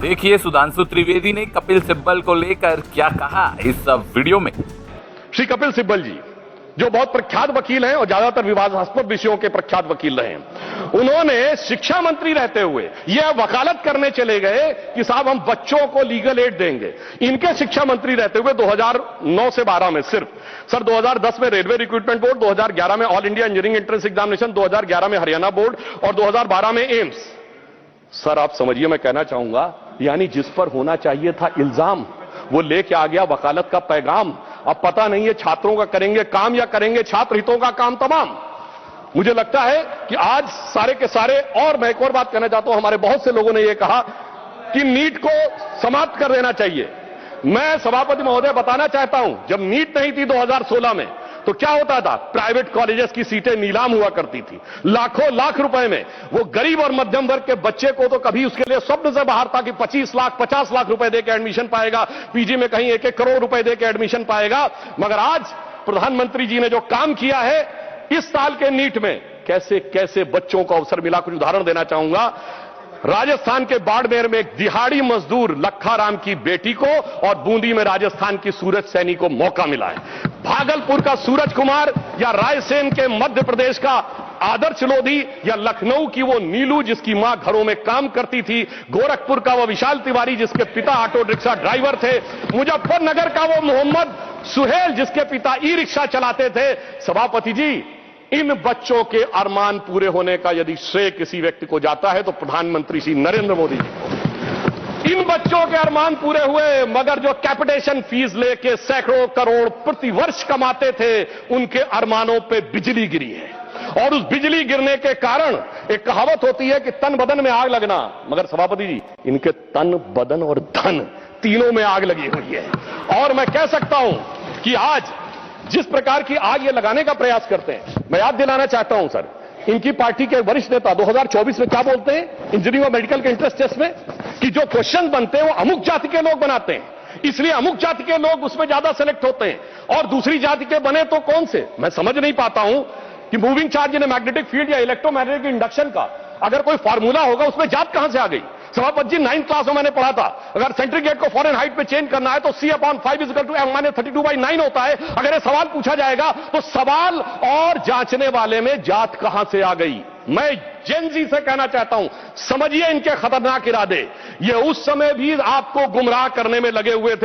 देखिए सुधांशु त्रिवेदी ने कपिल सिब्बल को लेकर क्या कहा इस वीडियो में। श्री कपिल सिब्बल जी, जो बहुत प्रख्यात वकील हैं और ज्यादातर विवादास्पद विषयों के प्रख्यात वकील रहे हैं, उन्होंने शिक्षा मंत्री रहते हुए यह वकालत करने चले गए कि साहब हम बच्चों को लीगल एड देंगे। इनके शिक्षा मंत्री रहते हुए 2009 से 12 में सिर्फ सर 2010 में रेलवे रिक्रूटमेंट बोर्ड, 2011 में all India engineering entrance examination, 2011 में हरियाणा बोर्ड और 2012 में एम्स। सर आप समझिए, मैं कहना चाहूंगा यानी जिस पर होना चाहिए था इल्जाम, वो लेके आ गया वकालत का पैगाम। अब पता नहीं है छात्रों का करेंगे काम या करेंगे छात्र हितों का काम तमाम। मुझे लगता है कि आज सारे के सारे, और मैं एक और बात कहना चाहता हूं, हमारे बहुत से लोगों ने यह कहा कि नीट को समाप्त कर देना चाहिए। मैं सभापति महोदय बताना चाहता हूं, जब नीट नहीं थी 2016 में तो क्या होता था, प्राइवेट कॉलेजेस की सीटें नीलाम हुआ करती थी लाखों लाख रुपए में। वो गरीब और मध्यम वर्ग के बच्चे को तो कभी उसके लिए स्वप्न से बाहर था कि 25 लाख 50 लाख रुपए देकर एडमिशन पाएगा, पीजी में कहीं 1-1 करोड़ रुपए देकर एडमिशन पाएगा। मगर आज प्रधानमंत्री जी ने जो काम किया है इस साल के नीट में, कैसे कैसे बच्चों को अवसर मिला। कुछ उदाहरण देना चाहूंगा। राजस्थान के बाड़मेर में एक दिहाड़ी मजदूर लखा की बेटी को और बूंदी में राजस्थान की सूरज सैनी को मौका मिला है। भागलपुर का सूरज कुमार या रायसेन के मध्य प्रदेश का आदर्श लोधी या लखनऊ की वो नीलू जिसकी मां घरों में काम करती थी, गोरखपुर का वो विशाल तिवारी जिसके पिता ऑटो रिक्शा ड्राइवर थे, मुजफ्फरनगर का वो मोहम्मद सुहेल जिसके पिता ई रिक्शा चलाते थे। सभापति जी, इन बच्चों के अरमान पूरे होने का यदि श्रेय किसी व्यक्ति को जाता है तो प्रधानमंत्री श्री नरेंद्र मोदी जी को। इन बच्चों के अरमान पूरे हुए, मगर जो कैपिटेशन फीस लेके सैकड़ों करोड़ प्रति वर्ष कमाते थे उनके अरमानों पे बिजली गिरी है। और उस बिजली गिरने के कारण एक कहावत होती है कि तन बदन में आग लगना, मगर सभापति जी इनके तन बदन और धन तीनों में आग लगी हुई है। और मैं कह सकता हूं कि आज जिस प्रकार की आग ये लगाने का प्रयास करते हैं, मैं याद दिलाना चाहता हूं सर, इनकी पार्टी के वरिष्ठ नेता 2024 में क्या बोलते हैं इंजीनियरिंग और मेडिकल के इंट्रेंस टेस्ट में, कि जो क्वेश्चन बनते हैं वो अमुक जाति के लोग बनाते हैं, इसलिए अमुक जाति के लोग उसमें ज्यादा सेलेक्ट होते हैं और दूसरी जाति के बने तो कौन से। मैं समझ नहीं पाता हूं कि moving charge in magnetic field या इलेक्ट्रोमैग्नेटिक इंडक्शन का अगर कोई फार्मूला होगा उसमें जात कहां से आ गई। सभापति जी 9th क्लास में मैंने पढ़ा था, अगर सेंट्रीग्रेड को फॉरेन हाइट पे चेंज करना है तो C/5 = M-32/9 होता है। अगर ये सवाल पूछा जाएगा तो सवाल और जांचने वाले में जात कहां से आ गई। मैं जेन जी से कहना चाहता हूं, समझिए इनके खतरनाक इरादे, ये उस समय भी आपको गुमराह करने में लगे हुए थे।